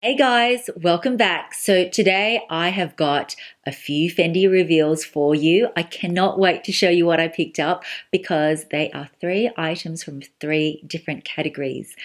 Hey guys, welcome back. So today I have got a few Fendi reveals for you. I cannot wait to show you what I picked up because they are 3 items from 3 different categories.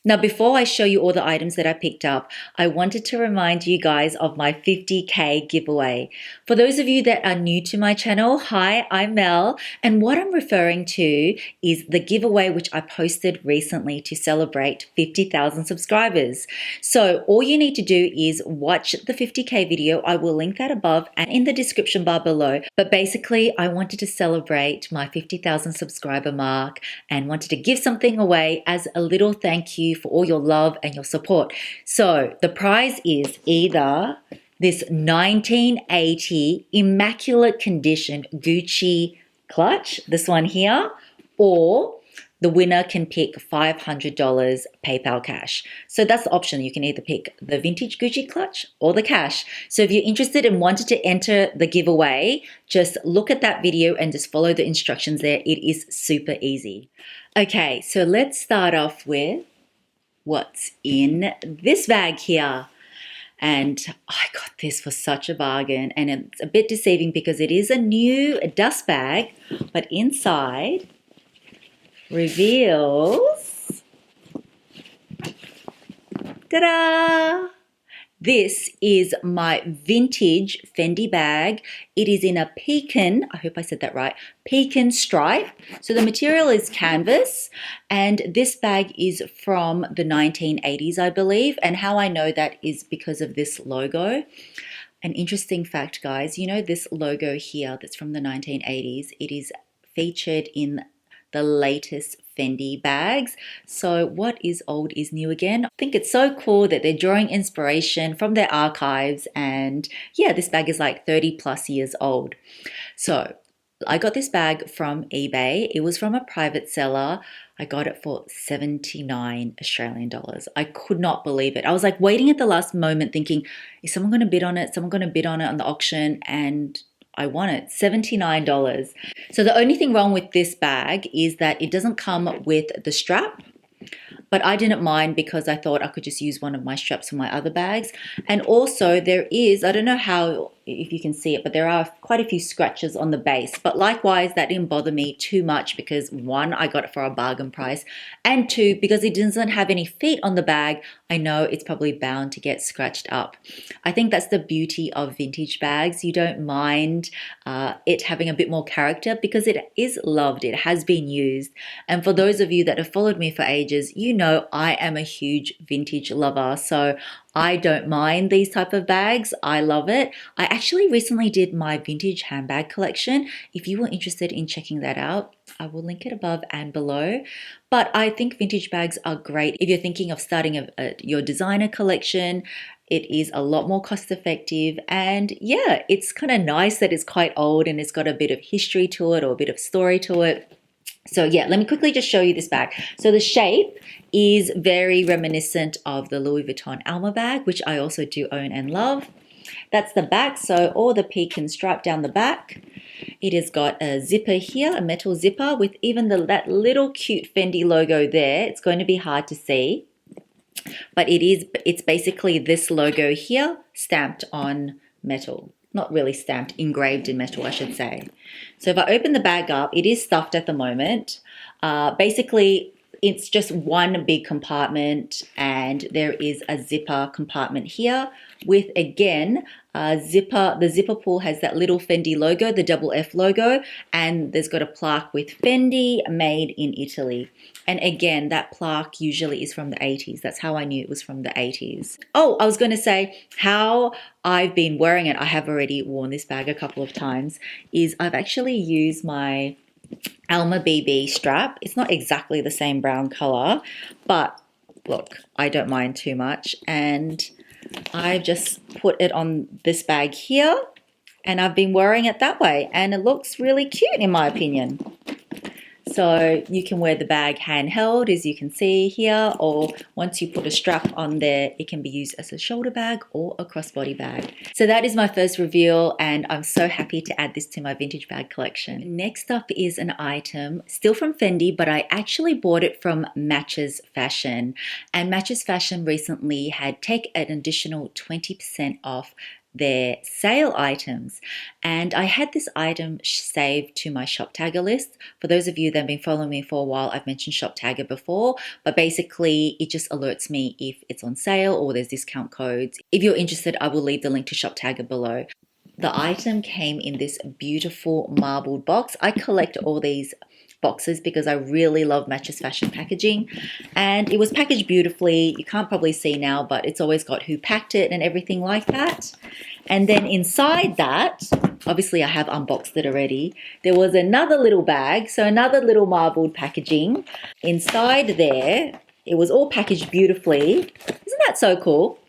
Now, before I show you all the items that I picked up, I wanted to remind you guys of my 50K giveaway. For those of you that are new to my channel, hi, I'm Mel, and what I'm referring to is the giveaway which I posted recently to celebrate 50,000 subscribers. So all you need to do is watch the 50K video. I will link that above and in the description bar below. But basically, I wanted to celebrate my 50,000 subscriber mark and wanted to give something away as a little thank you for all your love and your support. So the prize is either this 1980 immaculate condition Gucci clutch, this one here, or the winner can pick $500 PayPal cash. So that's the option. You can either pick the vintage Gucci clutch or the cash. So if you're interested and wanted to enter the giveaway, just look at that video and just follow the instructions there. It is super easy. Okay, so let's start off with what's in this bag here. And I got this for such a bargain, and it's a bit deceiving because it is a new dust bag, but inside reveals, ta-da! This is my vintage Fendi bag. It is in a pecan, I hope I said that right, pecan stripe. So the material is canvas, and this bag is from the 1980s, I believe. And how I know that is because of this logo. An interesting fact, guys, you know this logo here that's from the 1980s, it is featured in the latest Fendi bags. So what is old is new again. I think it's so cool that they're drawing inspiration from their archives, and yeah, this bag is like 30 plus years old. So I got this bag from eBay. It was from a private seller. I got it for 79 Australian dollars. I could not believe it. I was like waiting at the last moment thinking, is someone going to bid on it? Someone going to bid on it on the auction? And I won it, $79. So the only thing wrong with this bag is that it doesn't come with the strap, but I didn't mind because I thought I could just use one of my straps for my other bags. And also there is, I don't know how, if you can see it, but there are quite a few scratches on the base. But likewise, that didn't bother me too much because one, I got it for a bargain price, and two, because it doesn't have any feet on the bag, I know it's probably bound to get scratched up. I think that's the beauty of vintage bags. You don't mind it having a bit more character because it is loved. It has been used. And for those of you that have followed me for ages, you know I am a huge vintage lover. So I don't mind these type of bags. I love it. I actually recently did my vintage handbag collection. If you were interested in checking that out, I will link it above and below. But I think vintage bags are great if you're thinking of starting your designer collection. It is a lot more cost effective, and yeah, it's kind of nice that it's quite old and it's got a bit of history to it or a bit of story to it. So yeah, let me quickly just show you this bag. So the shape is very reminiscent of the Louis Vuitton Alma bag, which I also do own and love. That's the back, so all the pecan stripe down the back. It has got a zipper here, a metal zipper with even that little cute Fendi logo there. It's going to be hard to see, but it's basically this logo here stamped on metal. Not really stamped, engraved in metal, I should say. So if I open the bag up, it is stuffed at the moment. Basically, it's just one big compartment, and there is a zipper compartment here with, again, a zipper. The zipper pull has that little Fendi logo, the double F logo, and there's got a plaque with Fendi made in Italy. And again, that plaque usually is from the 80s. That's how I knew it was from the 80s. Oh, I was going to say how I've been wearing it. I have already worn this bag a couple of times. Is I've actually used my Alma Bb Strap. It's not exactly the same brown color, but look, I don't mind too much. And I've just put it on this bag here, and I've been wearing it that way, and it looks really cute in my opinion. So you can wear the bag handheld, as you can see here, or once you put a strap on there, it can be used as a shoulder bag or a crossbody bag. So that is my first reveal, and I'm so happy to add this to my vintage bag collection. Next up is an item, still from Fendi, but I actually bought it from Matches Fashion. And Matches Fashion recently had take an additional 20% off their sale items, and I had this item saved to my shop tagger list. For those of you that have been following me for a while, I've mentioned shop tagger before, but basically it just alerts me if it's on sale or there's discount codes. If you're interested, I will leave the link to shop tagger below. The item came in this beautiful marbled box. I collect all these boxes because I really love Matches Fashion packaging, and it was packaged beautifully. You can't probably see now, but it's always got who packed it and everything like that. And then inside that, obviously I have unboxed it already, there was another little bag, so another little marbled packaging. Inside there, it was all packaged beautifully. Isn't that so cool?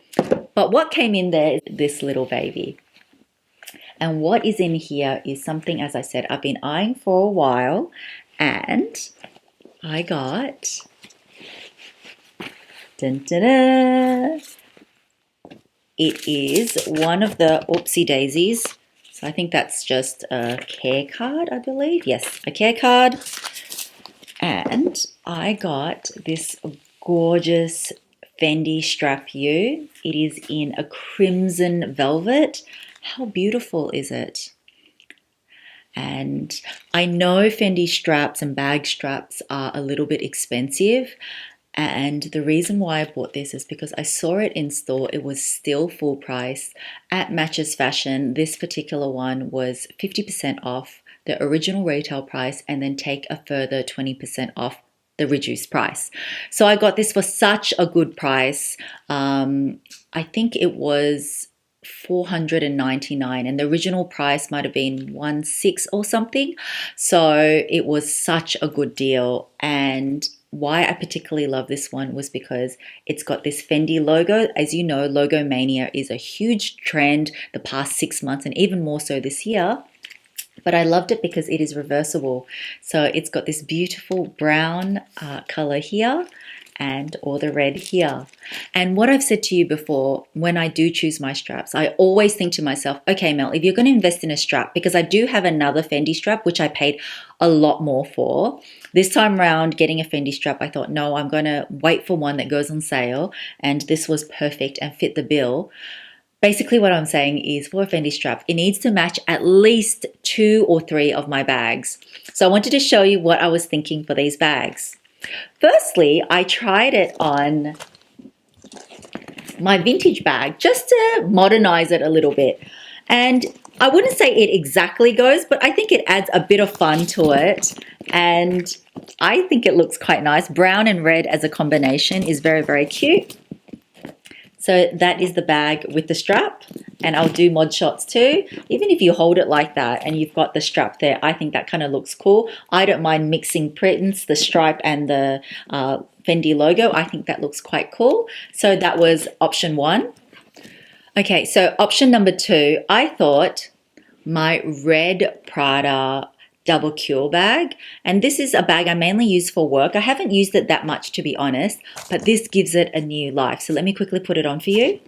But what came in there is this little baby. And what is in here is something, as I said, I've been eyeing for a while, and I got, dun, dun, dun. It is one of the oopsie daisies. So I think that's just a care card, I believe. Yes, a care card. And I got this gorgeous Fendi Strap U. It is in a crimson velvet. How beautiful is it? And I know Fendi straps and bag straps are a little bit expensive. And the reason why I bought this is because I saw it in store. It was still full price at Matches Fashion. This particular one was 50% off the original retail price and then take a further 20% off the reduced price. So I got this for such a good price. I think it was $499 and the original price might have been $1,600 or something. So it was such a good deal. And why I particularly love this one was because it's got this Fendi logo. As you know, logo mania is a huge trend the past 6 months and even more so this year. But I loved it because it is reversible. So it's got this beautiful brown color here and all the red here. And what I've said to you before, when I do choose my straps, I always think to myself, okay, Mel, if you're going to invest in a strap, because I do have another Fendi strap, which I paid a lot more for. This time around, getting a Fendi strap, I thought, no, I'm going to wait for one that goes on sale. And this was perfect and fit the bill. Basically what I'm saying is for a Fendi strap, it needs to match at least 2 or 3 of my bags. So I wanted to show you what I was thinking for these bags. Firstly, I tried it on my vintage bag just to modernize it a little bit. And I wouldn't say it exactly goes, but I think it adds a bit of fun to it. And I think it looks quite nice. Brown and red as a combination is very, very cute. So that is the bag with the strap, and I'll do mod shots too. Even if you hold it like that and you've got the strap there, I think that kind of looks cool. I don't mind mixing prints, the stripe and the Fendi logo. I think that looks quite cool. So that was option 1. Okay, so option number 2, I thought my red Prada double cure bag, and this is a bag I mainly use for work. I haven't used it that much, to be honest, but this gives it a new life. So let me quickly put it on for you.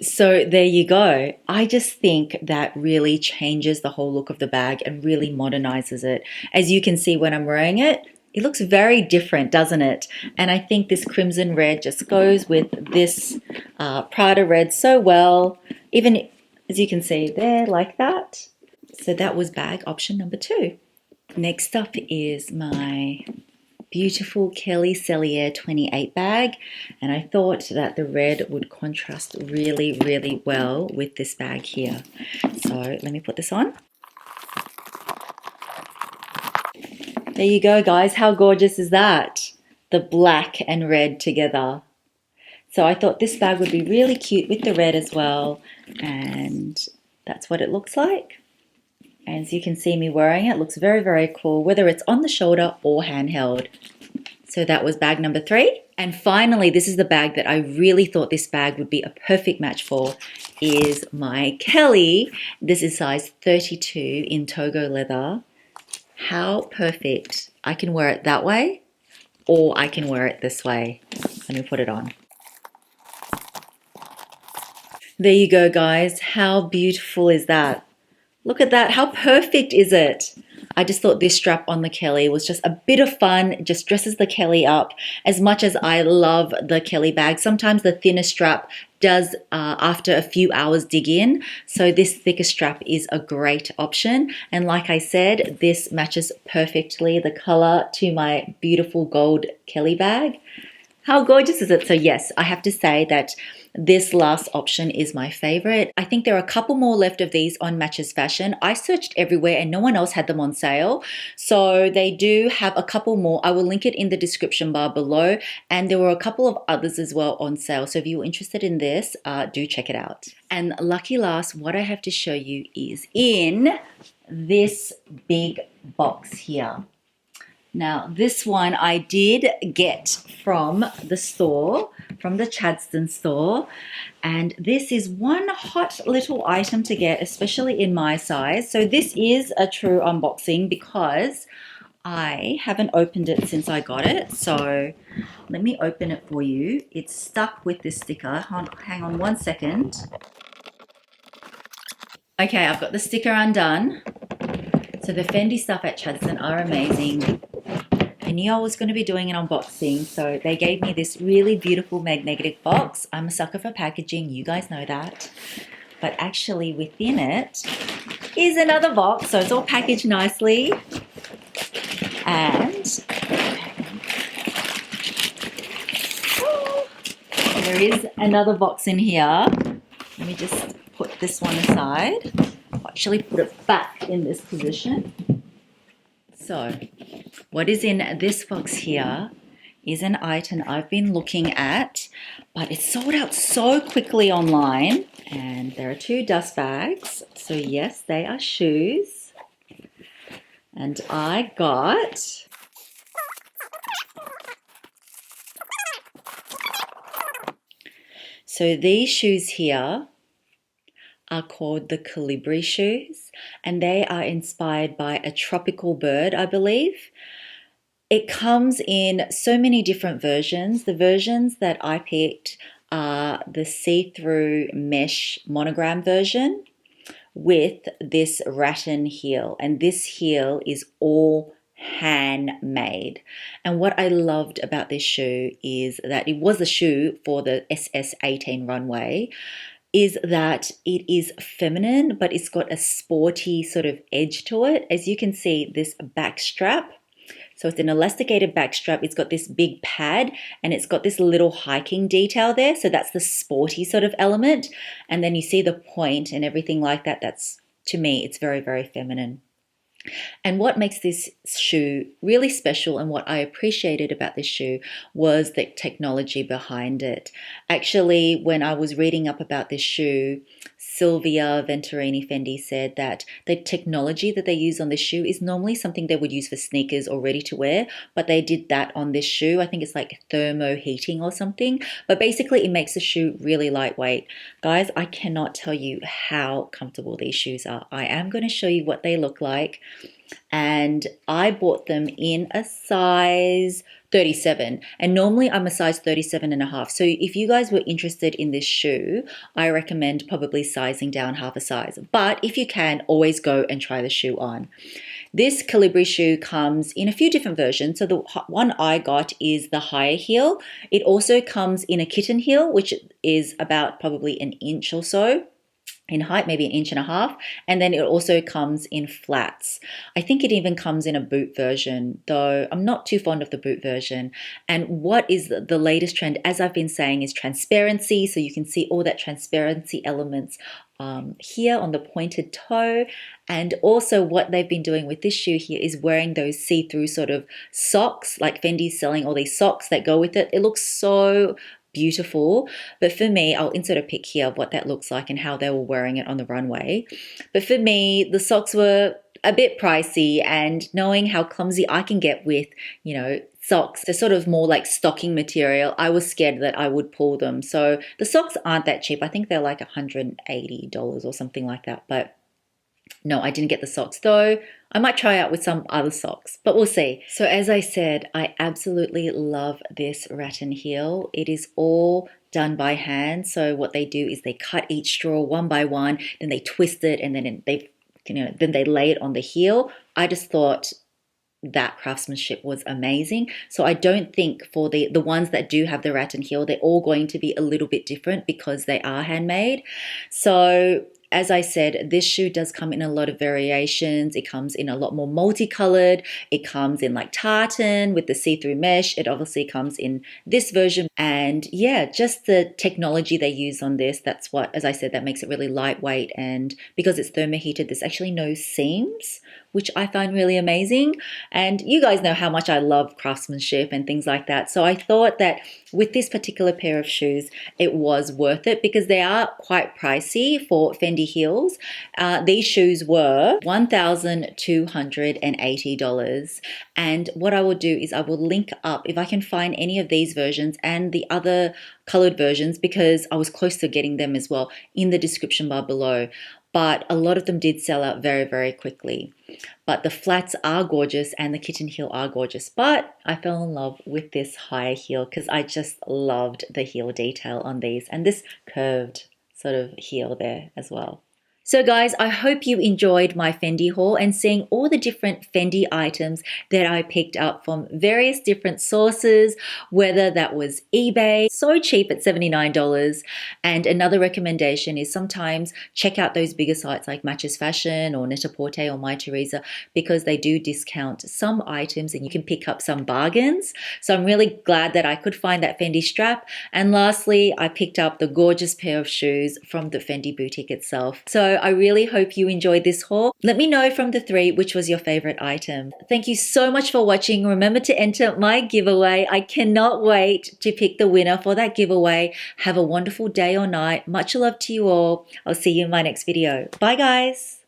So there you go. I just think that really changes the whole look of the bag and really modernizes it. As you can see when I'm wearing it, it looks very different, doesn't it? And I think this crimson red just goes with this Prada red so well, even as you can see there, like that. So that was bag option number 2. Next up is my beautiful Celli Air 28 bag. And I thought that the red would contrast really, really well with this bag here. So let me put this on. There you go, guys. How gorgeous is that? The black and red together. So I thought this bag would be really cute with the red as well. And that's what it looks like. As you can see me wearing it, looks very, very cool, whether it's on the shoulder or handheld. So that was bag number 3. And finally, this is the bag that I really thought this bag would be a perfect match for, is my Celli. This is size 32 in Togo leather. How perfect. I can wear it that way, or I can wear it this way. Let me put it on. There you go, guys. How beautiful is that? Look at that. How perfect is it? I just thought this strap on the Celli was just a bit of fun. It just dresses the Celli up. As much as I love the Celli bag, sometimes the thinner strap does, after a few hours, dig in. So this thicker strap is a great option. And like I said, this matches perfectly the color to my beautiful gold Celli bag. How gorgeous is it? So yes, I have to say that this last option is my favorite. I think there are a couple more left of these on Matches Fashion. I searched everywhere and no one else had them on sale. So they do have a couple more. I will link it in the description bar below. And there were a couple of others as well on sale. So if you're interested in this, do check it out. And lucky last, what I have to show you is in this big box here. Now, this one I did get from the store, from the Chadstone store, and this is one hot little item to get, especially in my size. So this is a true unboxing because I haven't opened it since I got it. So let me open it for you. It's stuck with this sticker. Hang on one second. Okay, I've got the sticker undone. So the Fendi stuff at Chadstone are amazing. I knew I was going to be doing an unboxing, so they gave me this really beautiful magnetic box. I'm a sucker for packaging, you guys know that. But actually within it is another box, so it's all packaged nicely. And there is another box in here. Let me just put this one aside. I'll actually put it back in this position. So, what is in this box here is an item I've been looking at, but it's sold out so quickly online. And there are two dust bags. So yes, they are shoes. And I got so these shoes here are called the Colibri Shoes, and they are inspired by a tropical bird, I believe. It comes in so many different versions. The versions that I picked are the see-through mesh monogram version with this rattan heel, and this heel is all handmade. And what I loved about this shoe is that it was a shoe for the SS18 runway, is that it is feminine, but it's got a sporty sort of edge to it. As you can see, this back strap, so it's an elasticated back strap. It's got this big pad and it's got this little hiking detail there. So that's the sporty sort of element. And then you see the point and everything like that. That's, to me, it's very, very feminine. And what makes this shoe really special and what I appreciated about this shoe was the technology behind it. Actually, when I was reading up about this shoe, Sylvia Venturini Fendi said that the technology that they use on this shoe is normally something they would use for sneakers or ready to wear, but they did that on this shoe. I think it's like thermo heating or something, but basically it makes the shoe really lightweight. Guys, I cannot tell you how comfortable these shoes are. I am going to show you what they look like. And I bought them in a size 37, and normally I'm a size 37.5. So if you guys were interested in this shoe, I recommend probably sizing down half a size. But if you can, always go and try the shoe on. This Calibri shoe comes in a few different versions. So the one I got is the higher heel. It also comes in a kitten heel, which is about probably an inch or so in height, maybe an inch and a half, and then it also comes in flats. I think it even comes in a boot version, though I'm not too fond of the boot version. And what is the latest trend, as I've been saying, is transparency. So you can see all that transparency elements here on the pointed toe. And also what they've been doing with this shoe here is wearing those see-through sort of socks, like Fendi's selling all these socks that go with it. It looks so beautiful. But for me, I'll insert a pic here of what that looks like and how they were wearing it on the runway. But for me, the socks were a bit pricey, and knowing how clumsy I can get with, socks, they're sort of more like stocking material. I was scared that I would pull them. So the socks aren't that cheap. I think they're like $180 or something like that. But no, I didn't get the socks though. I might try out with some other socks, but we'll see. So as I said, I absolutely love this rattan heel. It is all done by hand. So what they do is they cut each straw one by one, then they twist it, and then they lay it on the heel. I just thought that craftsmanship was amazing. So I don't think for the ones that do have the rattan heel, they're all going to be a little bit different because they are handmade. So as I said, this shoe does come in a lot of variations. It comes in a lot more multicolored. It comes in like tartan with the see-through mesh. It obviously comes in this version. And yeah, just the technology they use on this, that's what, as I said, that makes it really lightweight. And because it's thermoheated, there's actually no seams, which I find really amazing. And you guys know how much I love craftsmanship and things like that. So I thought that with this particular pair of shoes, it was worth it because they are quite pricey for Fendi heels. These shoes were $1,280. And what I will do is I will link up, if I can find any of these versions and the other colored versions, because I was close to getting them as well, in the description bar below. But a lot of them did sell out very, very quickly. But the flats are gorgeous and the kitten heel are gorgeous. But I fell in love with this higher heel because I just loved the heel detail on these and this curved sort of heel there as well. So guys, I hope you enjoyed my Fendi haul and seeing all the different Fendi items that I picked up from various different sources, whether that was eBay, so cheap at $79. And another recommendation is sometimes check out those bigger sites like Matches Fashion or Net-a-Porter or My Teresa, because they do discount some items and you can pick up some bargains. So I'm really glad that I could find that Fendi strap. And lastly, I picked up the gorgeous pair of shoes from the Fendi boutique itself. So I really hope you enjoyed this haul. Let me know from the three which was your favorite item. Thank you so much for watching. Remember to enter my giveaway. I cannot wait to pick the winner for that giveaway. Have a wonderful day or night. Much love to you all. I'll see you in my next video. Bye guys.